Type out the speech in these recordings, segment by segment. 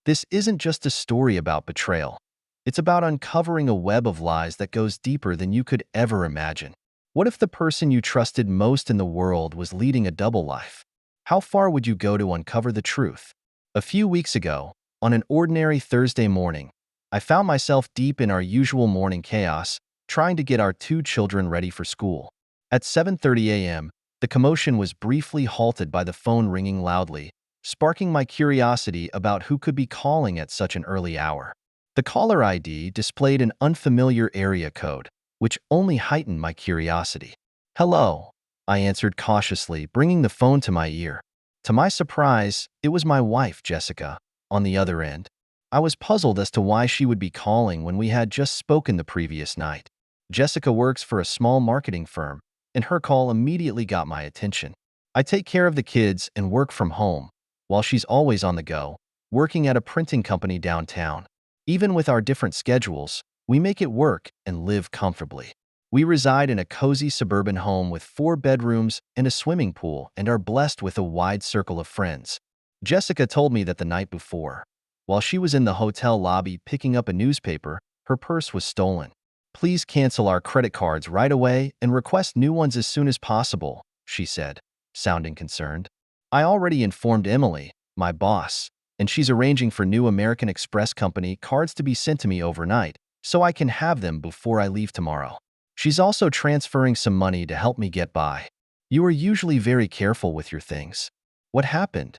This isn't just a story about betrayal. It's about uncovering a web of lies that goes deeper than you could ever imagine. What if the person you trusted most in the world was leading a double life? How far would you go to uncover the truth? A few weeks ago, on an ordinary Thursday morning, I found myself deep in our usual morning chaos, trying to get our two children ready for school. At 7:30 a.m., the commotion was briefly halted by the phone ringing loudly, sparking my curiosity about who could be calling at such an early hour. The caller ID displayed an unfamiliar area code, which only heightened my curiosity. "Hello," I answered cautiously, bringing the phone to my ear. To my surprise, it was my wife, Jessica, on the other end. I was puzzled as to why she would be calling when we had just spoken the previous night. Jessica works for a small marketing firm, and her call immediately got my attention. I take care of the kids and work from home, while she's always on the go, working at a printing company downtown. Even with our different schedules, we make it work and live comfortably. We reside in a cozy suburban home with 4 bedrooms and a swimming pool and are blessed with a wide circle of friends. Jessica told me that the night before, while she was in the hotel lobby picking up a newspaper, her purse was stolen. "Please cancel our credit cards right away and request new ones as soon as possible," she said, sounding concerned. I already informed Emily, my boss, and she's arranging for new American Express Company cards to be sent to me overnight, so I can have them before I leave tomorrow. She's also transferring some money to help me get by. "You are usually very careful with your things. What happened?"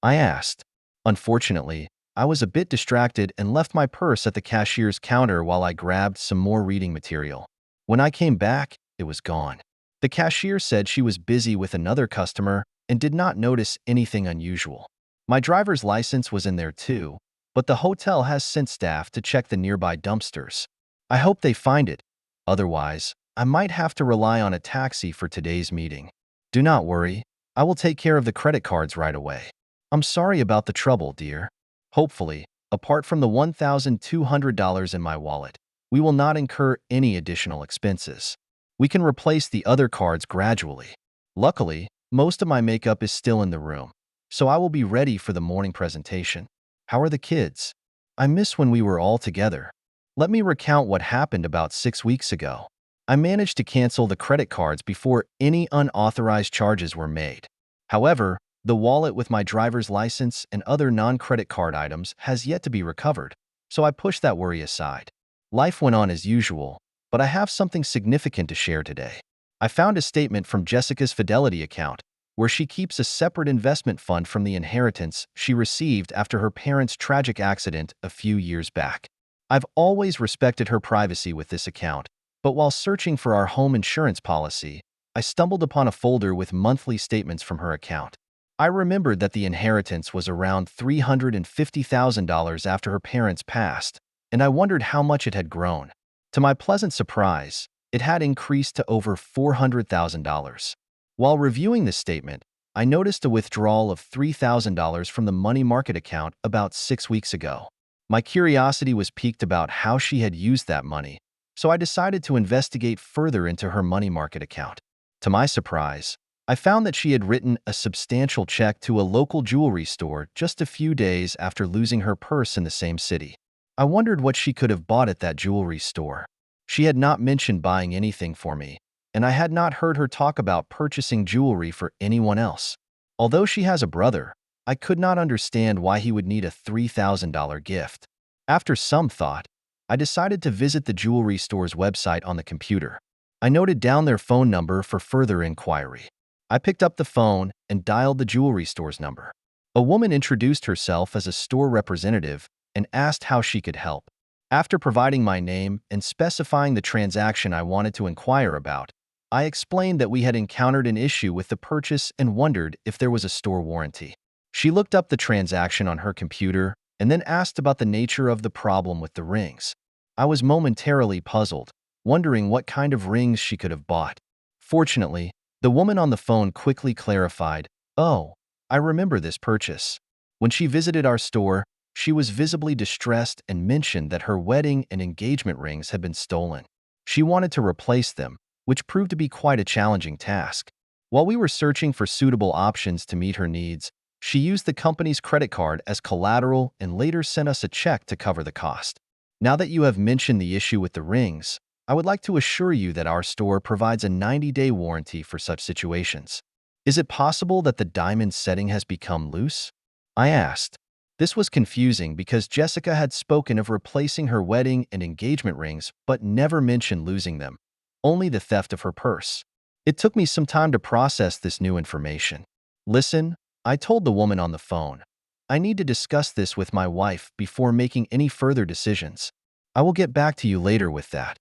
I asked. Unfortunately, I was a bit distracted and left my purse at the cashier's counter while I grabbed some more reading material. When I came back, it was gone. The cashier said she was busy with another customer and did not notice anything unusual. My driver's license was in there too, but the hotel has sent staff to check the nearby dumpsters. I hope they find it. Otherwise, I might have to rely on a taxi for today's meeting. "Do not worry. I will take care of the credit cards right away. I'm sorry about the trouble, dear. Hopefully, apart from the $1,200 in my wallet, we will not incur any additional expenses. We can replace the other cards gradually. Luckily, most of my makeup is still in the room, so I will be ready for the morning presentation. How are the kids? I miss when we were all together." Let me recount what happened about 6 weeks ago. I managed to cancel the credit cards before any unauthorized charges were made. However, the wallet with my driver's license and other non-credit card items has yet to be recovered, so I pushed that worry aside. Life went on as usual, but I have something significant to share today. I found a statement from Jessica's Fidelity account, where she keeps a separate investment fund from the inheritance she received after her parents' tragic accident a few years back. I've always respected her privacy with this account, but while searching for our home insurance policy, I stumbled upon a folder with monthly statements from her account. I remembered that the inheritance was around $350,000 after her parents passed, and I wondered how much it had grown. To my pleasant surprise, it had increased to over $400,000. While reviewing this statement, I noticed a withdrawal of $3,000 from the money market account about 6 weeks ago. My curiosity was piqued about how she had used that money, so I decided to investigate further into her money market account. To my surprise, I found that she had written a substantial check to a local jewelry store just a few days after losing her purse in the same city. I wondered what she could have bought at that jewelry store. She had not mentioned buying anything for me, and I had not heard her talk about purchasing jewelry for anyone else. Although she has a brother, I could not understand why he would need a $3,000 gift. After some thought, I decided to visit the jewelry store's website on the computer. I noted down their phone number for further inquiry. I picked up the phone and dialed the jewelry store's number. A woman introduced herself as a store representative and asked how she could help. After providing my name and specifying the transaction I wanted to inquire about, I explained that we had encountered an issue with the purchase and wondered if there was a store warranty. She looked up the transaction on her computer and then asked about the nature of the problem with the rings. I was momentarily puzzled, wondering what kind of rings she could have bought. Fortunately, the woman on the phone quickly clarified, "Oh, I remember this purchase." When she visited our store, she was visibly distressed and mentioned that her wedding and engagement rings had been stolen. She wanted to replace them, which proved to be quite a challenging task. While we were searching for suitable options to meet her needs, She used the company's credit card as collateral and later sent us a check to cover the cost. Now that you have mentioned the issue with the rings, I would like to assure you that our store provides a 90-day warranty for such situations. Is it possible that the diamond setting has become loose? I asked. This was confusing because Jessica had spoken of replacing her wedding and engagement rings but never mentioned losing them, only the theft of her purse. It took me some time to process this new information. Listen, I told the woman on the phone. I need to discuss this with my wife before making any further decisions. I will get back to you later with that.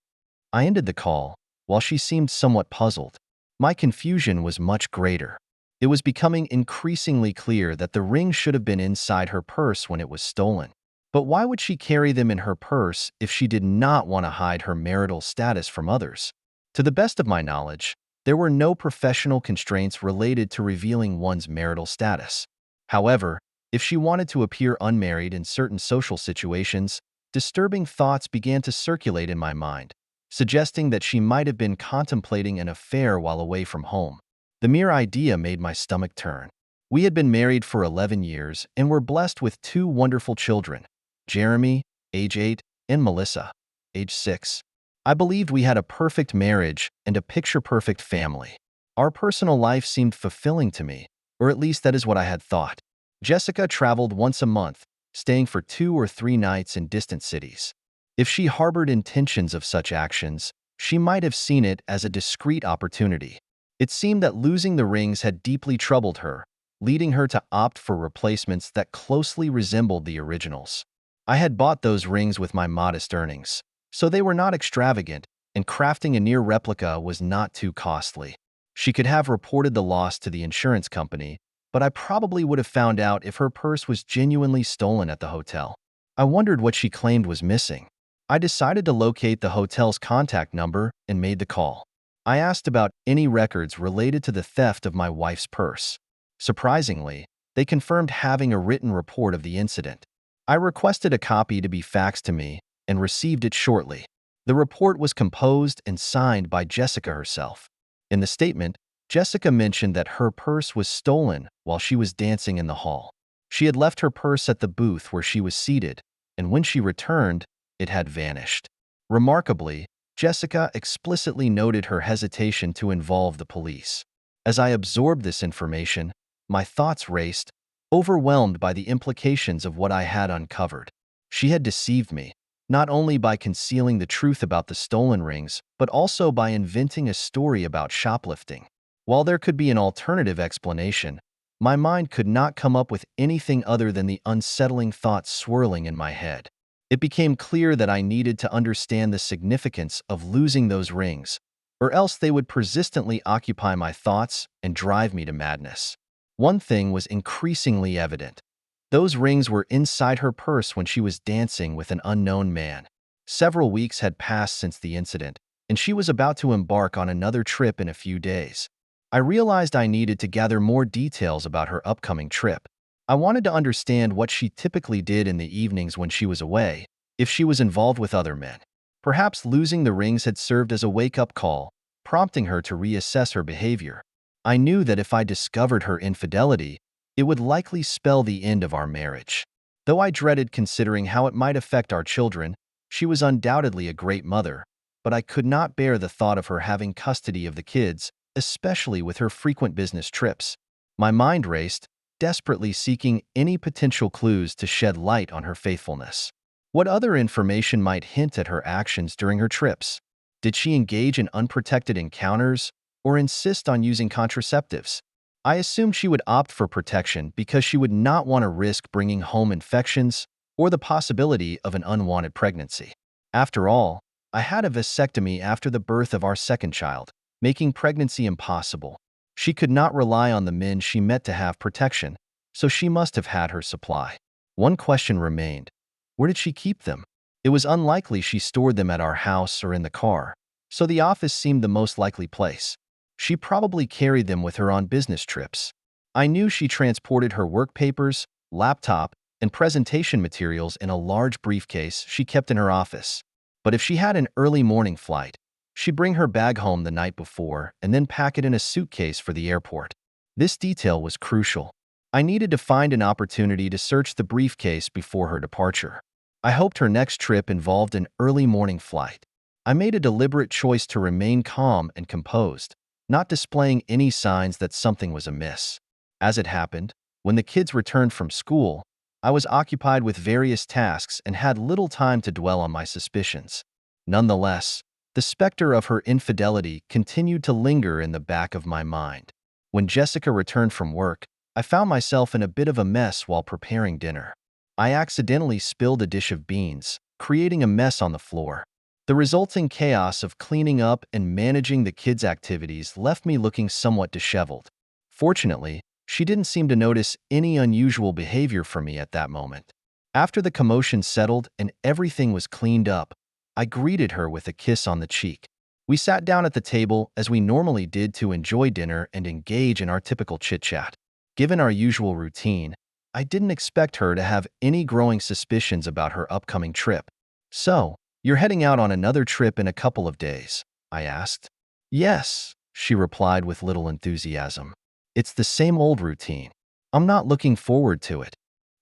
I ended the call, while she seemed somewhat puzzled. My confusion was much greater. It was becoming increasingly clear that the ring should have been inside her purse when it was stolen. But why would she carry them in her purse if she did not want to hide her marital status from others? To the best of my knowledge, there were no professional constraints related to revealing one's marital status. However, if she wanted to appear unmarried in certain social situations, disturbing thoughts began to circulate in my mind, suggesting that she might have been contemplating an affair while away from home. The mere idea made my stomach turn. We had been married for 11 years and were blessed with two wonderful children, Jeremy, age 8, and Melissa, age 6. I believed we had a perfect marriage and a picture-perfect family. Our personal life seemed fulfilling to me, or at least that is what I had thought. Jessica traveled once a month, staying for 2 or 3 nights in distant cities. If she harbored intentions of such actions, she might have seen it as a discreet opportunity. It seemed that losing the rings had deeply troubled her, leading her to opt for replacements that closely resembled the originals. I had bought those rings with my modest earnings, so they were not extravagant, and crafting a near replica was not too costly. She could have reported the loss to the insurance company, but I probably would have found out if her purse was genuinely stolen at the hotel. I wondered what she claimed was missing. I decided to locate the hotel's contact number and made the call. I asked about any records related to the theft of my wife's purse. Surprisingly, they confirmed having a written report of the incident. I requested a copy to be faxed to me and received it shortly. The report was composed and signed by Jessica herself. In the statement, Jessica mentioned that her purse was stolen while she was dancing in the hall. She had left her purse at the booth where she was seated, and when she returned, it had vanished. Remarkably, Jessica explicitly noted her hesitation to involve the police. As I absorbed this information, my thoughts raced, overwhelmed by the implications of what I had uncovered. She had deceived me, not only by concealing the truth about the stolen rings, but also by inventing a story about shoplifting. While there could be an alternative explanation, my mind could not come up with anything other than the unsettling thoughts swirling in my head. It became clear that I needed to understand the significance of losing those rings, or else they would persistently occupy my thoughts and drive me to madness. One thing was increasingly evident. Those rings were inside her purse when she was dancing with an unknown man. Several weeks had passed since the incident, and she was about to embark on another trip in a few days. I realized I needed to gather more details about her upcoming trip. I wanted to understand what she typically did in the evenings when she was away, if she was involved with other men. Perhaps losing the rings had served as a wake-up call, prompting her to reassess her behavior. I knew that if I discovered her infidelity, it would likely spell the end of our marriage. Though I dreaded considering how it might affect our children, she was undoubtedly a great mother, but I could not bear the thought of her having custody of the kids, especially with her frequent business trips. My mind raced, desperately seeking any potential clues to shed light on her faithfulness. What other information might hint at her actions during her trips? Did she engage in unprotected encounters or insist on using contraceptives? I assumed she would opt for protection because she would not want to risk bringing home infections or the possibility of an unwanted pregnancy. After all, I had a vasectomy after the birth of our second child, making pregnancy impossible. She could not rely on the men she met to have protection, so she must have had her supply. One question remained. Where did she keep them? It was unlikely she stored them at our house or in the car, so the office seemed the most likely place. She probably carried them with her on business trips. I knew she transported her work papers, laptop, and presentation materials in a large briefcase she kept in her office. But if she had an early morning flight, she'd bring her bag home the night before and then pack it in a suitcase for the airport. This detail was crucial. I needed to find an opportunity to search the briefcase before her departure. I hoped her next trip involved an early morning flight. I made a deliberate choice to remain calm and composed, not displaying any signs that something was amiss. As it happened, when the kids returned from school, I was occupied with various tasks and had little time to dwell on my suspicions. Nonetheless, the specter of her infidelity continued to linger in the back of my mind. When Jessica returned from work, I found myself in a bit of a mess while preparing dinner. I accidentally spilled a dish of beans, creating a mess on the floor. The resulting chaos of cleaning up and managing the kids' activities left me looking somewhat disheveled. Fortunately, she didn't seem to notice any unusual behavior from me at that moment. After the commotion settled and everything was cleaned up, I greeted her with a kiss on the cheek. We sat down at the table as we normally did to enjoy dinner and engage in our typical chit-chat. Given our usual routine, I didn't expect her to have any growing suspicions about her upcoming trip. "So, you're heading out on another trip in a couple of days?" I asked. "Yes," she replied with little enthusiasm. "It's the same old routine. I'm not looking forward to it."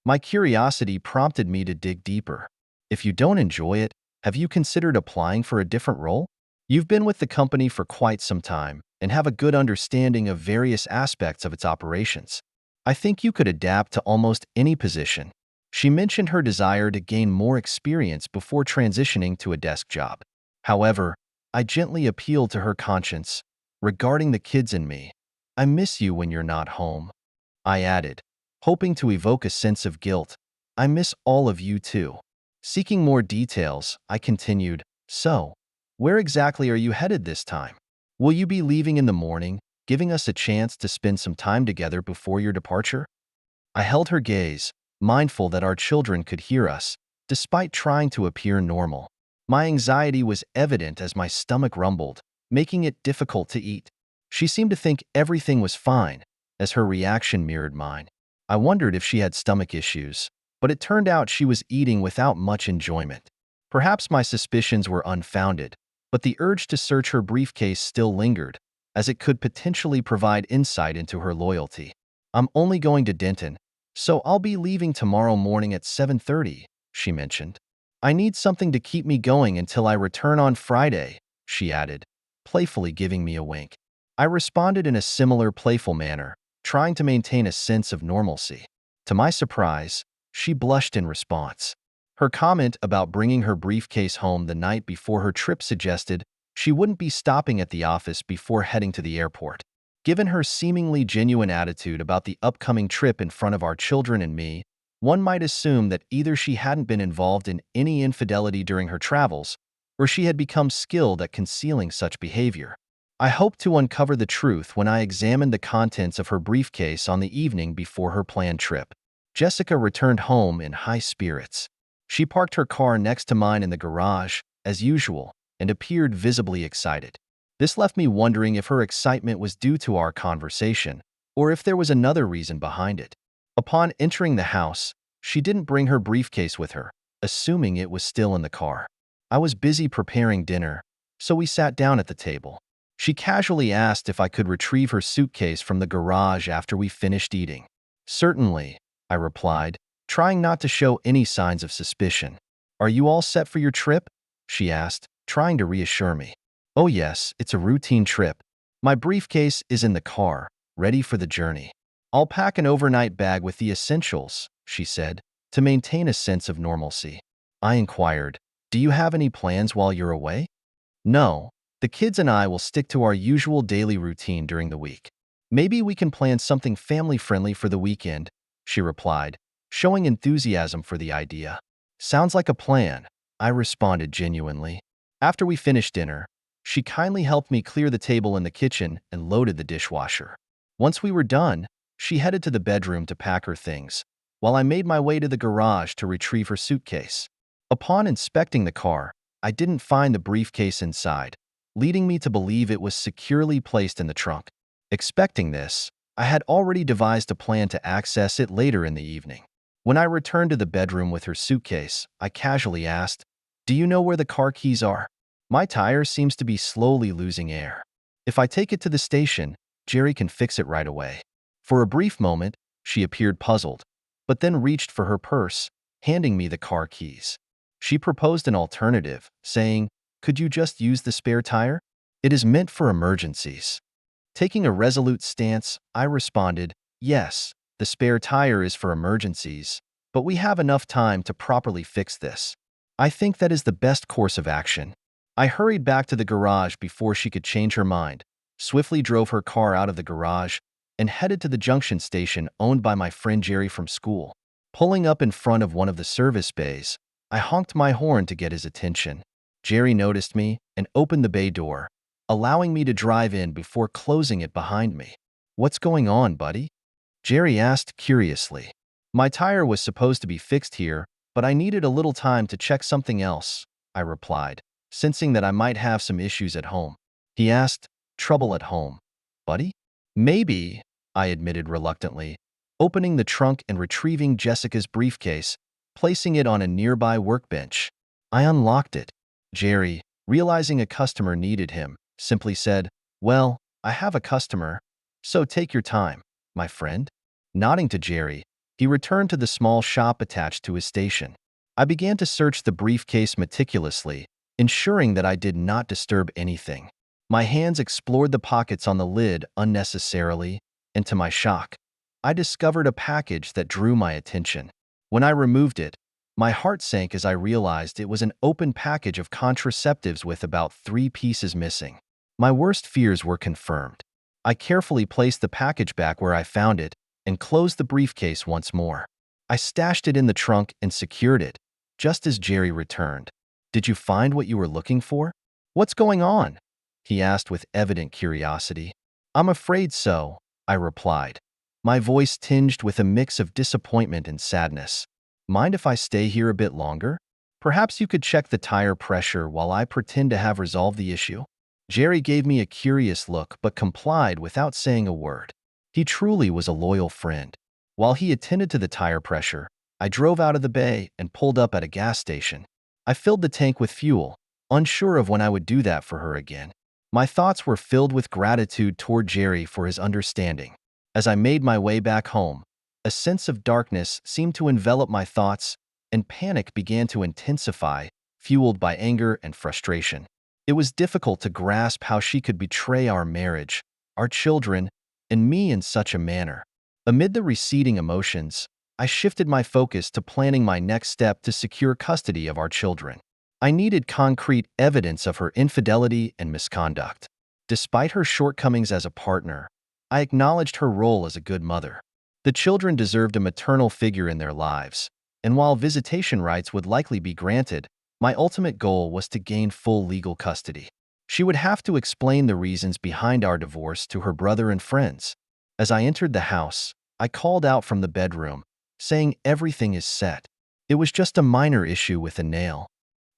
My curiosity prompted me to dig deeper. "If you don't enjoy it, have you considered applying for a different role? You've been with the company for quite some time and have a good understanding of various aspects of its operations. I think you could adapt to almost any position." She mentioned her desire to gain more experience before transitioning to a desk job. However, I gently appealed to her conscience. "Regarding the kids and me, I miss you when you're not home." I added, hoping to evoke a sense of guilt. "I miss all of you too." Seeking more details, I continued, "So, where exactly are you headed this time? Will you be leaving in the morning, giving us a chance to spend some time together before your departure?" I held her gaze, mindful that our children could hear us, despite trying to appear normal. My anxiety was evident as my stomach rumbled, making it difficult to eat. She seemed to think everything was fine, as her reaction mirrored mine. I wondered if she had stomach issues, but it turned out she was eating without much enjoyment. Perhaps my suspicions were unfounded, but the urge to search her briefcase still lingered, as it could potentially provide insight into her loyalty. "I'm only going to Denton, so I'll be leaving tomorrow morning at 7:30, she mentioned. "I need something to keep me going until I return on Friday," she added, playfully giving me a wink. I responded in a similar playful manner, trying to maintain a sense of normalcy. To my surprise, she blushed in response. Her comment about bringing her briefcase home the night before her trip suggested she wouldn't be stopping at the office before heading to the airport. Given her seemingly genuine attitude about the upcoming trip in front of our children and me, one might assume that either she hadn't been involved in any infidelity during her travels, or she had become skilled at concealing such behavior. I hoped to uncover the truth when I examined the contents of her briefcase on the evening before her planned trip. Jessica returned home in high spirits. She parked her car next to mine in the garage, as usual, and appeared visibly excited. This left me wondering if her excitement was due to our conversation, or if there was another reason behind it. Upon entering the house, she didn't bring her briefcase with her, assuming it was still in the car. I was busy preparing dinner, so we sat down at the table. She casually asked if I could retrieve her suitcase from the garage after we finished eating. "Certainly," I replied, trying not to show any signs of suspicion. "Are you all set for your trip?" she asked, trying to reassure me. "Oh yes, it's a routine trip. My briefcase is in the car, ready for the journey. I'll pack an overnight bag with the essentials," she said, to maintain a sense of normalcy. I inquired, "Do you have any plans while you're away?" "No, the kids and I will stick to our usual daily routine during the week. Maybe we can plan something family-friendly for the weekend," she replied, showing enthusiasm for the idea. "Sounds like a plan," I responded genuinely. After we finished dinner, she kindly helped me clear the table in the kitchen and loaded the dishwasher. Once we were done, she headed to the bedroom to pack her things, while I made my way to the garage to retrieve her suitcase. Upon inspecting the car, I didn't find the briefcase inside, leading me to believe it was securely placed in the trunk. Expecting this, I had already devised a plan to access it later in the evening. When I returned to the bedroom with her suitcase, I casually asked, "Do you know where the car keys are? My tire seems to be slowly losing air. If I take it to the station, Jerry can fix it right away." For a brief moment, She appeared puzzled, but then reached for her purse, handing me the car keys. She proposed an alternative, saying, "Could you just use the spare tire? It is meant for emergencies." Taking a resolute stance, I responded, "Yes, the spare tire is for emergencies, but we have enough time to properly fix this. I think that is the best course of action." I hurried back to the garage before she could change her mind, swiftly drove her car out of the garage, and headed to the junction station owned by my friend Jerry from school. Pulling up in front of one of the service bays, I honked my horn to get his attention. Jerry noticed me and opened the bay door, allowing me to drive in before closing it behind me. "What's going on, buddy?" Jerry asked curiously. "My tire was supposed to be fixed here, but I needed a little time to check something else," I replied, sensing that I might have some issues at home. He asked, "Trouble at home, buddy?" "Maybe," I admitted reluctantly, opening the trunk and retrieving Jessica's briefcase, placing it on a nearby workbench. I unlocked it. Jerry, realizing a customer needed him, simply said, "Well, I have a customer, so take your time, my friend." Nodding to Jerry, he returned to the small shop attached to his station. I began to search the briefcase meticulously, ensuring that I did not disturb anything. My hands explored the pockets on the lid unnecessarily, and to my shock, I discovered a package that drew my attention. When I removed it, my heart sank as I realized it was an open package of contraceptives with about 3 pieces missing. My worst fears were confirmed. I carefully placed the package back where I found it and closed the briefcase once more. I stashed it in the trunk and secured it, just as Jerry returned. "Did you find what you were looking for?" "What's going on?" he asked with evident curiosity. "I'm afraid so," I replied, my voice tinged with a mix of disappointment and sadness. "Mind if I stay here a bit longer? Perhaps you could check the tire pressure while I pretend to have resolved the issue." Jerry gave me a curious look but complied without saying a word. He truly was a loyal friend. While he attended to the tire pressure, I drove out of the bay and pulled up at a gas station. I filled the tank with fuel, unsure of when I would do that for her again. My thoughts were filled with gratitude toward Jerry for his understanding. As I made my way back home, a sense of darkness seemed to envelop my thoughts, and panic began to intensify, fueled by anger and frustration. It was difficult to grasp how she could betray our marriage, our children, and me in such a manner. Amid the receding emotions, I shifted my focus to planning my next step to secure custody of our children. I needed concrete evidence of her infidelity and misconduct. Despite her shortcomings as a partner, I acknowledged her role as a good mother. The children deserved a maternal figure in their lives, and while visitation rights would likely be granted, my ultimate goal was to gain full legal custody. She would have to explain the reasons behind our divorce to her brother and friends. As I entered the house, I called out from the bedroom, saying everything is set. It was just a minor issue with a nail.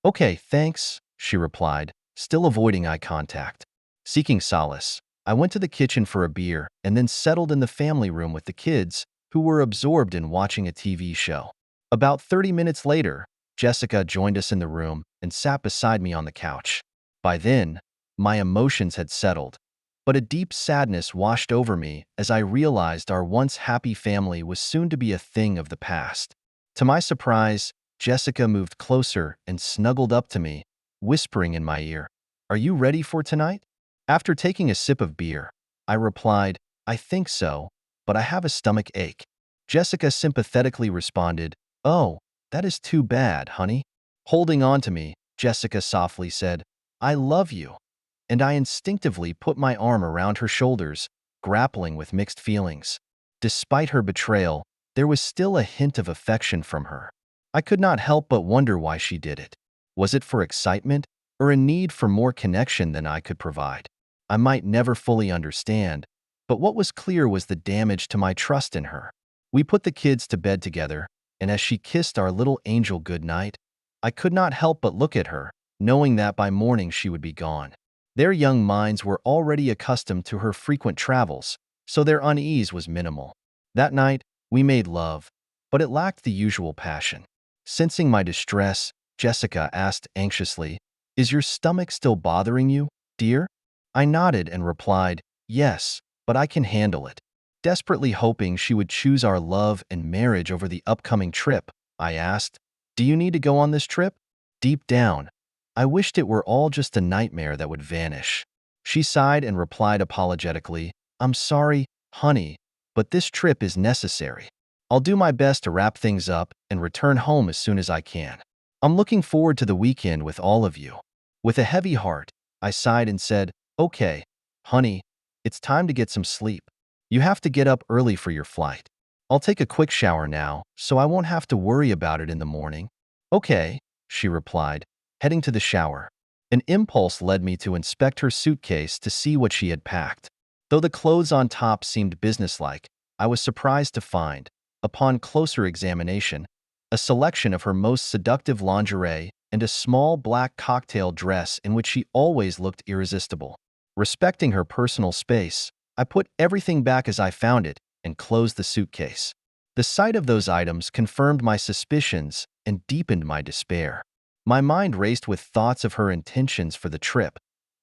"Okay, thanks," she replied, still avoiding eye contact. Seeking solace, I went to the kitchen for a beer and then settled in the family room with the kids, who were absorbed in watching a TV show. About 30 minutes later, Jessica joined us in the room and sat beside me on the couch. By then, my emotions had settled, but a deep sadness washed over me as I realized our once happy family was soon to be a thing of the past. To my surprise, Jessica moved closer and snuggled up to me, whispering in my ear, "Are you ready for tonight?" After taking a sip of beer, I replied, "I think so, but I have a stomach ache." Jessica sympathetically responded, "Oh, that is too bad, honey." Holding on to me, Jessica softly said, "I love you," and I instinctively put my arm around her shoulders, grappling with mixed feelings. Despite her betrayal, there was still a hint of affection from her. I could not help but wonder why she did it. Was it for excitement, or a need for more connection than I could provide? I might never fully understand, but what was clear was the damage to my trust in her. We put the kids to bed together, and as she kissed our little angel goodnight, I could not help but look at her, knowing that by morning she would be gone. Their young minds were already accustomed to her frequent travels, so their unease was minimal. That night, we made love, but it lacked the usual passion. Sensing my distress, Jessica asked anxiously, "Is your stomach still bothering you, dear?" I nodded and replied, "Yes, but I can handle it." Desperately hoping she would choose our love and marriage over the upcoming trip, I asked, "Do you need to go on this trip?" Deep down, I wished it were all just a nightmare that would vanish. She sighed and replied apologetically, "I'm sorry, honey, but this trip is necessary. I'll do my best to wrap things up and return home as soon as I can. I'm looking forward to the weekend with all of you." With a heavy heart, I sighed and said, "Okay, honey, it's time to get some sleep. You have to get up early for your flight. I'll take a quick shower now, so I won't have to worry about it in the morning." "Okay," she replied, heading to the shower. An impulse led me to inspect her suitcase to see what she had packed. Though the clothes on top seemed businesslike, I was surprised to find, upon closer examination, a selection of her most seductive lingerie and a small black cocktail dress in which she always looked irresistible. Respecting her personal space, I put everything back as I found it and closed the suitcase. The sight of those items confirmed my suspicions and deepened my despair. My mind raced with thoughts of her intentions for the trip.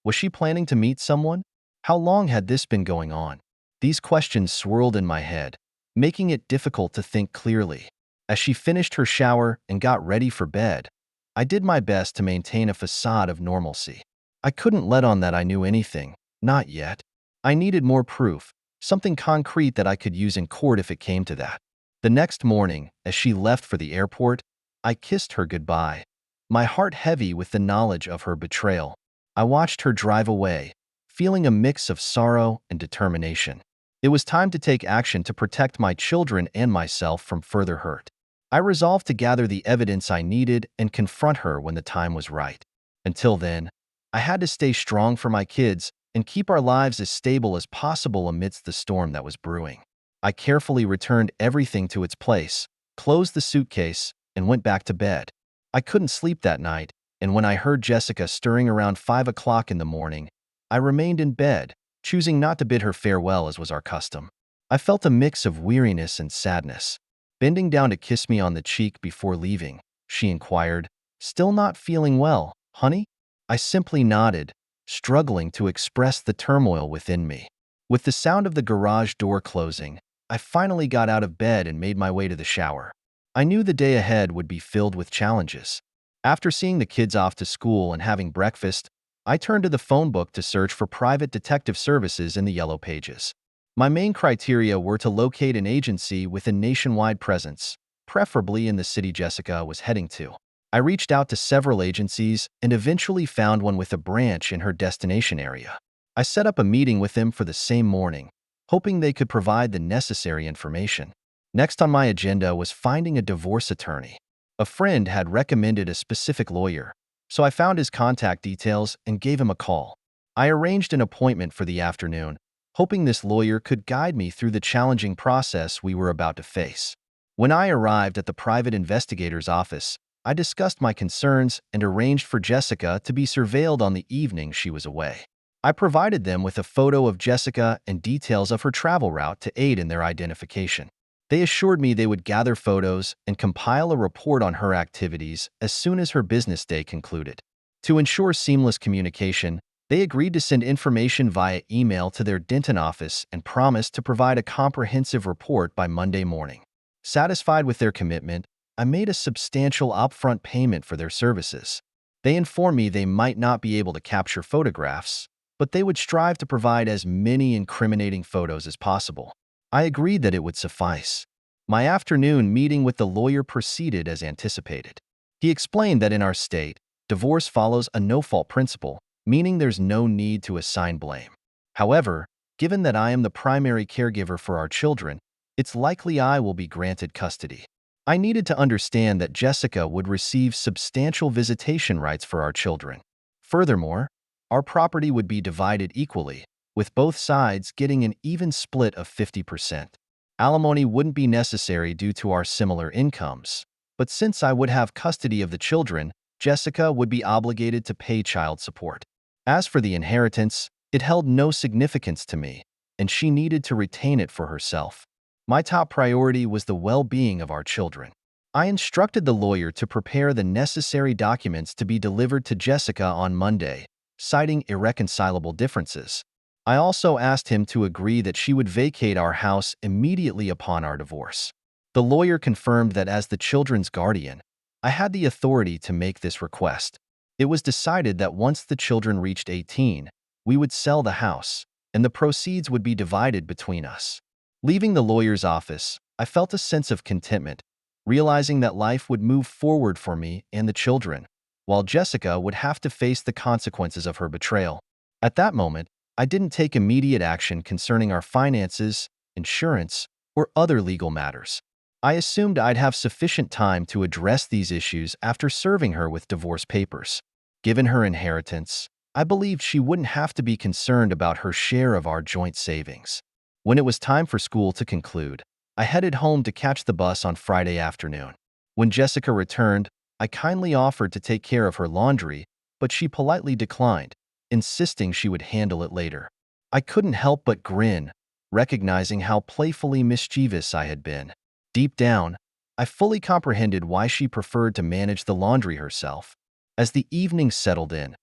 Was she planning to meet someone? How long had this been going on? These questions swirled in my head, making it difficult to think clearly. As she finished her shower and got ready for bed, I did my best to maintain a facade of normalcy. I couldn't let on that I knew anything, not yet. I needed more proof, something concrete that I could use in court if it came to that. The next morning, as she left for the airport, I kissed her goodbye, my heart heavy with the knowledge of her betrayal. I watched her drive away, feeling a mix of sorrow and determination. It was time to take action to protect my children and myself from further hurt. I resolved to gather the evidence I needed and confront her when the time was right. Until then, I had to stay strong for my kids and keep our lives as stable as possible amidst the storm that was brewing. I carefully returned everything to its place, closed the suitcase, and went back to bed. I couldn't sleep that night, and when I heard Jessica stirring around 5 o'clock in the morning, I remained in bed, choosing not to bid her farewell as was our custom. I felt a mix of weariness and sadness. Bending down to kiss me on the cheek before leaving, she inquired, "Still not feeling well, honey?" I simply nodded, struggling to express the turmoil within me. With the sound of the garage door closing, I finally got out of bed and made my way to the shower. I knew the day ahead would be filled with challenges. After seeing the kids off to school and having breakfast, I turned to the phone book to search for private detective services in the yellow pages. My main criteria were to locate an agency with a nationwide presence, preferably in the city Jessica was heading to. I reached out to several agencies and eventually found one with a branch in her destination area. I set up a meeting with them for the same morning, hoping they could provide the necessary information. Next on my agenda was finding a divorce attorney. A friend had recommended a specific lawyer, so I found his contact details and gave him a call. I arranged an appointment for the afternoon, hoping this lawyer could guide me through the challenging process we were about to face. When I arrived at the private investigator's office, I discussed my concerns and arranged for Jessica to be surveilled on the evening she was away. I provided them with a photo of Jessica and details of her travel route to aid in their identification. They assured me they would gather photos and compile a report on her activities as soon as her business day concluded. To ensure seamless communication, they agreed to send information via email to their Denton office and promised to provide a comprehensive report by Monday morning. Satisfied with their commitment, I made a substantial upfront payment for their services. They informed me they might not be able to capture photographs, but they would strive to provide as many incriminating photos as possible. I agreed that it would suffice. My afternoon meeting with the lawyer proceeded as anticipated. He explained that in our state, divorce follows a no-fault principle, meaning there's no need to assign blame. However, given that I am the primary caregiver for our children, it's likely I will be granted custody. I needed to understand that Jessica would receive substantial visitation rights for our children. Furthermore, our property would be divided equally, with both sides getting an even split of 50%. Alimony wouldn't be necessary due to our similar incomes, but since I would have custody of the children, Jessica would be obligated to pay child support. As for the inheritance, it held no significance to me, and she needed to retain it for herself. My top priority was the well-being of our children. I instructed the lawyer to prepare the necessary documents to be delivered to Jessica on Monday, citing irreconcilable differences. I also asked him to agree that she would vacate our house immediately upon our divorce. The lawyer confirmed that as the children's guardian, I had the authority to make this request. It was decided that once the children reached 18, we would sell the house, and the proceeds would be divided between us. Leaving the lawyer's office, I felt a sense of contentment, realizing that life would move forward for me and the children, while Jessica would have to face the consequences of her betrayal. At that moment, I didn't take immediate action concerning our finances, insurance, or other legal matters. I assumed I'd have sufficient time to address these issues after serving her with divorce papers. Given her inheritance, I believed she wouldn't have to be concerned about her share of our joint savings. When it was time for school to conclude, I headed home to catch the bus on Friday afternoon. When Jessica returned, I kindly offered to take care of her laundry, but she politely declined, insisting she would handle it later. I couldn't help but grin, recognizing how playfully mischievous I had been. Deep down, I fully comprehended why she preferred to manage the laundry herself. As the evening settled in,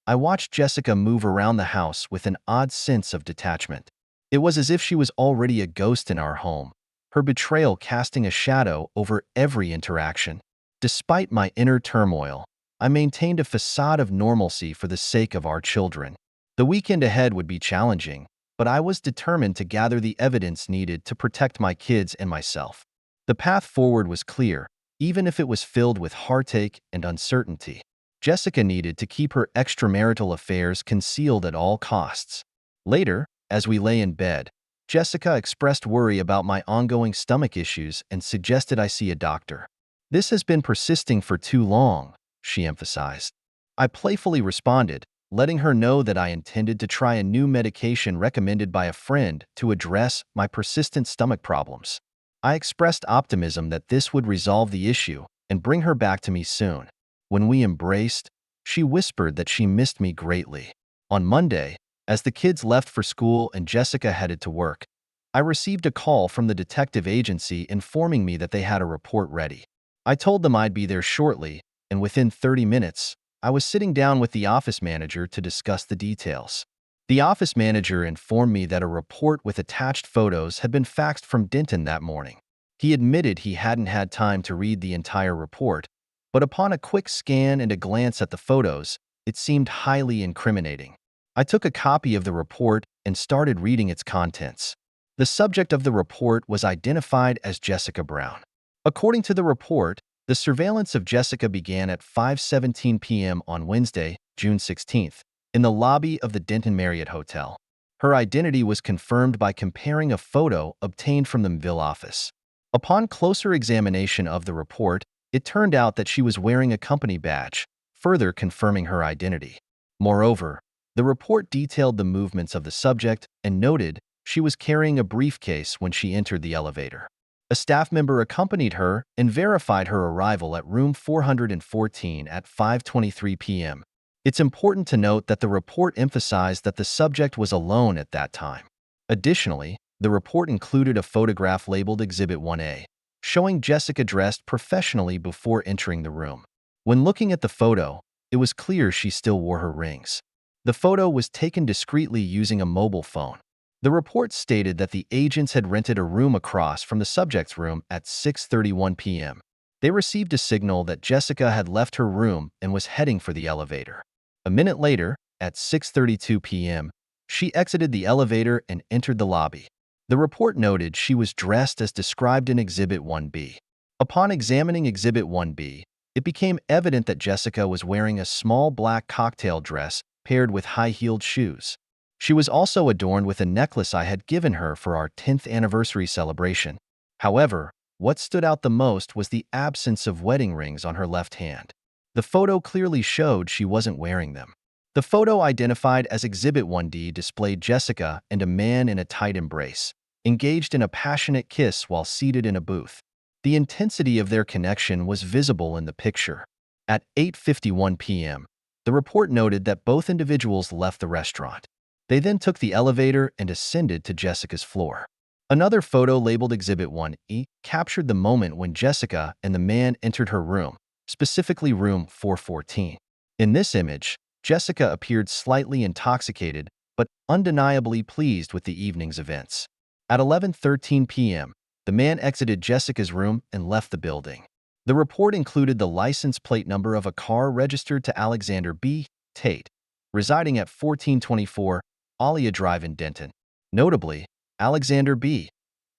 I watched Jessica move around the house with an odd sense of detachment. It was as if she was already a ghost in our home, her betrayal casting a shadow over every interaction. Despite my inner turmoil, I maintained a facade of normalcy for the sake of our children. The weekend ahead would be challenging, but I was determined to gather the evidence needed to protect my kids and myself. The path forward was clear, even if it was filled with heartache and uncertainty. Jessica needed to keep her extramarital affairs concealed at all costs. Later, as we lay in bed, Jessica expressed worry about my ongoing stomach issues and suggested I see a doctor. "This has been persisting for too long," she emphasized. I playfully responded, letting her know that I intended to try a new medication recommended by a friend to address my persistent stomach problems. I expressed optimism that this would resolve the issue and bring her back to me soon. When we embraced, she whispered that she missed me greatly. On Monday, as the kids left for school and Jessica headed to work, I received a call from the detective agency informing me that they had a report ready. I told them I'd be there shortly, and within 30 minutes, I was sitting down with the office manager to discuss the details. The office manager informed me that a report with attached photos had been faxed from Denton that morning. He admitted he hadn't had time to read the entire report, but upon a quick scan and a glance at the photos, it seemed highly incriminating. I took a copy of the report and started reading its contents. The subject of the report was identified as Jessica Brown. According to the report, the surveillance of Jessica began at 5:17 p.m. on Wednesday, June 16th, in the lobby of the Denton Marriott Hotel. Her identity was confirmed by comparing a photo obtained from the Ville office. Upon closer examination of the report, it turned out that she was wearing a company badge, further confirming her identity. Moreover, the report detailed the movements of the subject and noted she was carrying a briefcase when she entered the elevator. A staff member accompanied her and verified her arrival at room 414 at 5:23 p.m. It's important to note that the report emphasized that the subject was alone at that time. Additionally, the report included a photograph labeled Exhibit 1A, showing Jessica dressed professionally before entering the room. When looking at the photo, it was clear she still wore her rings. The photo was taken discreetly using a mobile phone. The report stated that the agents had rented a room across from the subject's room at 6:31 p.m. They received a signal that Jessica had left her room and was heading for the elevator. A minute later, at 6:32 p.m., she exited the elevator and entered the lobby. The report noted she was dressed as described in Exhibit 1B. Upon examining Exhibit 1B, it became evident that Jessica was wearing a small black cocktail dress paired with high-heeled shoes. She was also adorned with a necklace I had given her for our 10th anniversary celebration. However, what stood out the most was the absence of wedding rings on her left hand. The photo clearly showed she wasn't wearing them. The photo identified as Exhibit 1D displayed Jessica and a man in a tight embrace, engaged in a passionate kiss while seated in a booth. The intensity of their connection was visible in the picture. At 8:51 p.m., the report noted that both individuals left the restaurant. They then took the elevator and ascended to Jessica's floor. Another photo labeled Exhibit 1E captured the moment when Jessica and the man entered her room, specifically room 414. In this image, Jessica appeared slightly intoxicated, but undeniably pleased with the evening's events. At 11:13 p.m., the man exited Jessica's room and left the building. The report included the license plate number of a car registered to Alexander B. Tate, residing at 1424 Alia Drive in Denton. Notably, Alexander B.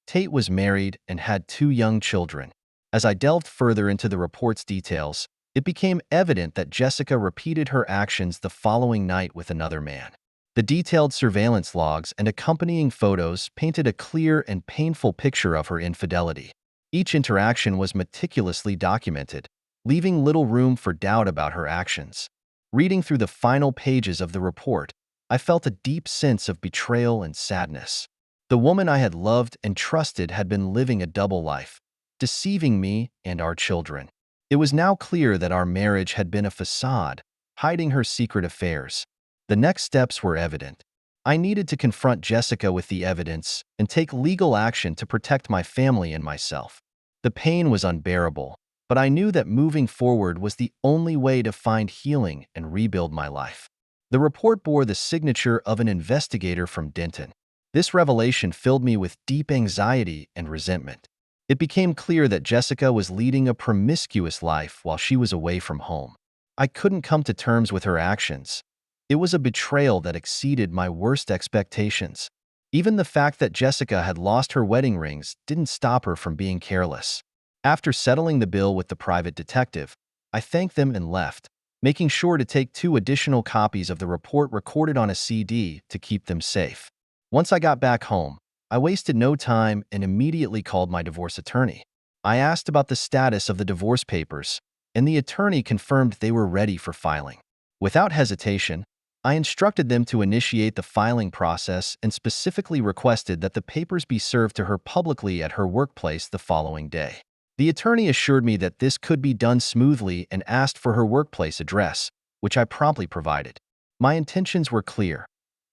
Tate was married and had 2 young children. As I delved further into the report's details, it became evident that Jessica repeated her actions the following night with another man. The detailed surveillance logs and accompanying photos painted a clear and painful picture of her infidelity. Each interaction was meticulously documented, leaving little room for doubt about her actions. Reading through the final pages of the report, I felt a deep sense of betrayal and sadness. The woman I had loved and trusted had been living a double life, deceiving me and our children. It was now clear that our marriage had been a facade, hiding her secret affairs. The next steps were evident. I needed to confront Jessica with the evidence and take legal action to protect my family and myself. The pain was unbearable, but I knew that moving forward was the only way to find healing and rebuild my life. The report bore the signature of an investigator from Denton. This revelation filled me with deep anxiety and resentment. It became clear that Jessica was leading a promiscuous life while she was away from home. I couldn't come to terms with her actions. It was a betrayal that exceeded my worst expectations. Even the fact that Jessica had lost her wedding rings didn't stop her from being careless. After settling the bill with the private detective, I thanked them and left, making sure to take 2 additional copies of the report recorded on a CD to keep them safe. Once I got back home, I wasted no time and immediately called my divorce attorney. I asked about the status of the divorce papers, and the attorney confirmed they were ready for filing. Without hesitation, I instructed them to initiate the filing process and specifically requested that the papers be served to her publicly at her workplace the following day. The attorney assured me that this could be done smoothly and asked for her workplace address, which I promptly provided. My intentions were clear.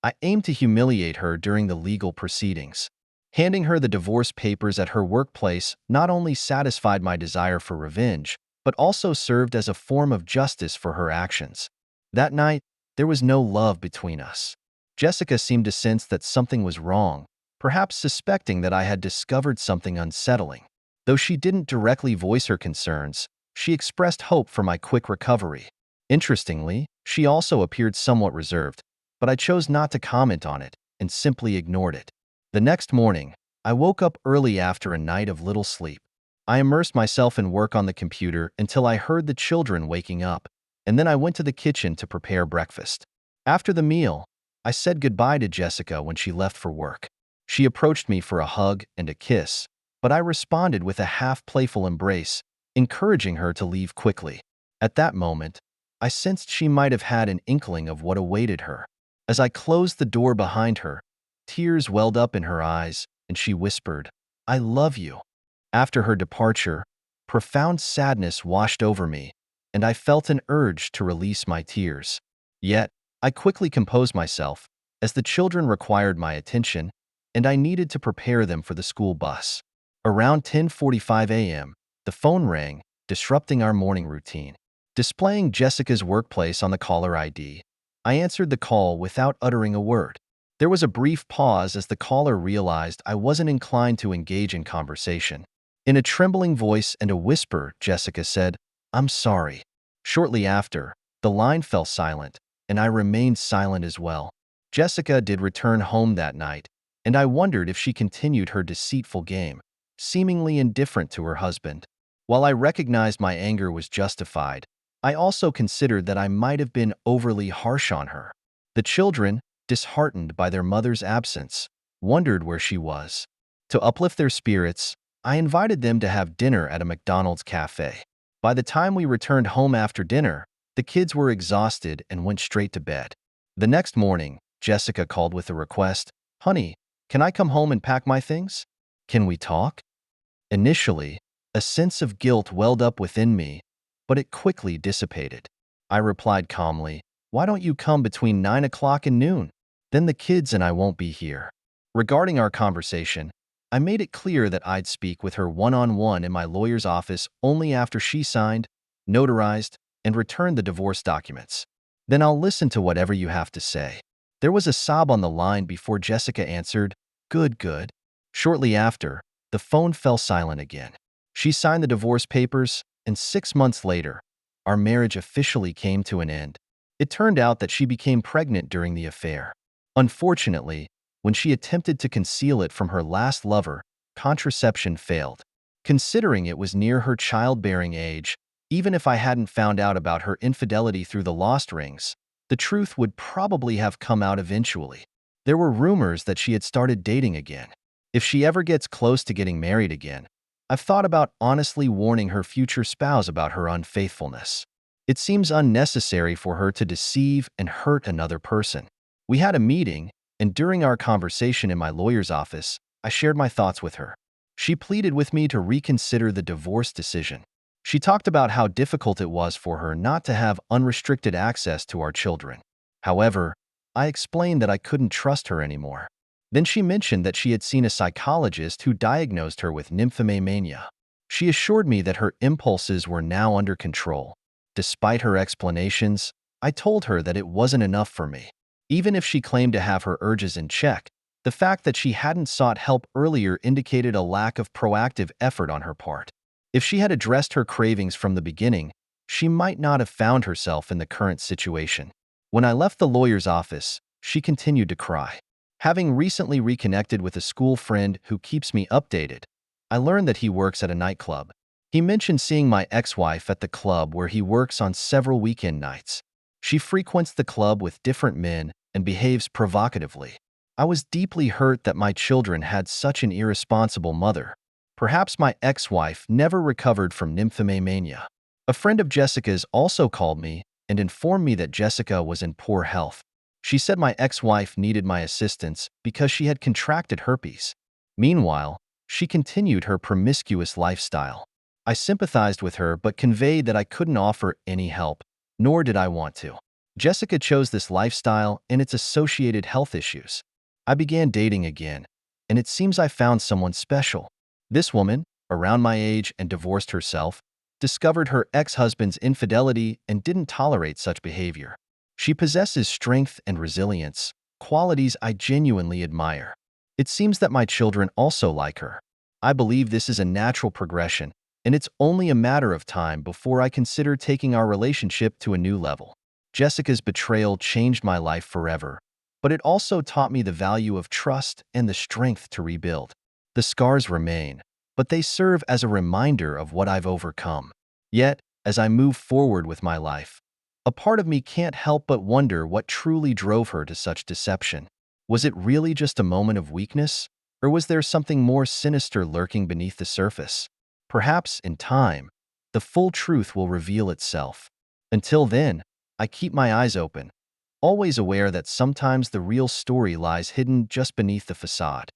I aimed to humiliate her during the legal proceedings. Handing her the divorce papers at her workplace not only satisfied my desire for revenge, but also served as a form of justice for her actions. That night, there was no love between us. Jessica seemed to sense that something was wrong, perhaps suspecting that I had discovered something unsettling. Though she didn't directly voice her concerns, she expressed hope for my quick recovery. Interestingly, she also appeared somewhat reserved, but I chose not to comment on it and simply ignored it. The next morning, I woke up early after a night of little sleep. I immersed myself in work on the computer until I heard the children waking up, and then I went to the kitchen to prepare breakfast. After the meal, I said goodbye to Jessica when she left for work. She approached me for a hug and a kiss, but I responded with a half-playful embrace, encouraging her to leave quickly. At that moment, I sensed she might have had an inkling of what awaited her. As I closed the door behind her, tears welled up in her eyes, and she whispered, "I love you." After her departure, profound sadness washed over me, and I felt an urge to release my tears. Yet, I quickly composed myself, as the children required my attention, and I needed to prepare them for the school bus. Around 10:45 a.m., the phone rang, disrupting our morning routine. Displaying Jessica's workplace on the caller ID, I answered the call without uttering a word. There was a brief pause as the caller realized I wasn't inclined to engage in conversation. In a trembling voice and a whisper, Jessica said, "I'm sorry." Shortly after, the line fell silent, and I remained silent as well. Jessica did return home that night, and I wondered if she continued her deceitful game, seemingly indifferent to her husband. While I recognized my anger was justified, I also considered that I might have been overly harsh on her. The children, disheartened by their mother's absence, wondered where she was. To uplift their spirits, I invited them to have dinner at a McDonald's cafe. By the time we returned home after dinner, the kids were exhausted and went straight to bed. The next morning, Jessica called with a request, "Honey, can I come home and pack my things? Can we talk?" Initially, a sense of guilt welled up within me, but it quickly dissipated. I replied calmly, "Why don't you come between 9 o'clock and noon? Then the kids and I won't be here." Regarding our conversation, I made it clear that I'd speak with her one-on-one in my lawyer's office only after she signed, notarized, and returned the divorce documents. "Then I'll listen to whatever you have to say." There was a sob on the line before Jessica answered, "Good, good." Shortly after, the phone fell silent again. She signed the divorce papers, and 6 months later, our marriage officially came to an end. It turned out that she became pregnant during the affair. Unfortunately, when she attempted to conceal it from her last lover, contraception failed. Considering it was near her childbearing age, even if I hadn't found out about her infidelity through the lost rings, the truth would probably have come out eventually. There were rumors that she had started dating again. If she ever gets close to getting married again, I've thought about honestly warning her future spouse about her unfaithfulness. It seems unnecessary for her to deceive and hurt another person. We had a meeting, and during our conversation in my lawyer's office, I shared my thoughts with her. She pleaded with me to reconsider the divorce decision. She talked about how difficult it was for her not to have unrestricted access to our children. However, I explained that I couldn't trust her anymore. Then she mentioned that she had seen a psychologist who diagnosed her with nymphomania. She assured me that her impulses were now under control. Despite her explanations, I told her that it wasn't enough for me. Even if she claimed to have her urges in check, the fact that she hadn't sought help earlier indicated a lack of proactive effort on her part. If she had addressed her cravings from the beginning, she might not have found herself in the current situation. When I left the lawyer's office, she continued to cry. Having recently reconnected with a school friend who keeps me updated, I learned that he works at a nightclub. He mentioned seeing my ex-wife at the club where he works on several weekend nights. She frequents the club with different men and behaves provocatively. I was deeply hurt that my children had such an irresponsible mother. Perhaps my ex-wife never recovered from nymphomania. A friend of Jessica's also called me and informed me that Jessica was in poor health. She said my ex-wife needed my assistance because she had contracted herpes. Meanwhile, she continued her promiscuous lifestyle. I sympathized with her but conveyed that I couldn't offer any help, nor did I want to. Jessica chose this lifestyle and its associated health issues. I began dating again, and it seems I found someone special. This woman, around my age and divorced herself, discovered her ex-husband's infidelity and didn't tolerate such behavior. She possesses strength and resilience, qualities I genuinely admire. It seems that my children also like her. I believe this is a natural progression, and it's only a matter of time before I consider taking our relationship to a new level. Jessica's betrayal changed my life forever, but it also taught me the value of trust and the strength to rebuild. The scars remain, but they serve as a reminder of what I've overcome. Yet, as I move forward with my life, a part of me can't help but wonder what truly drove her to such deception. Was it really just a moment of weakness, or was there something more sinister lurking beneath the surface? Perhaps, in time, the full truth will reveal itself. Until then, I keep my eyes open, always aware that sometimes the real story lies hidden just beneath the facade.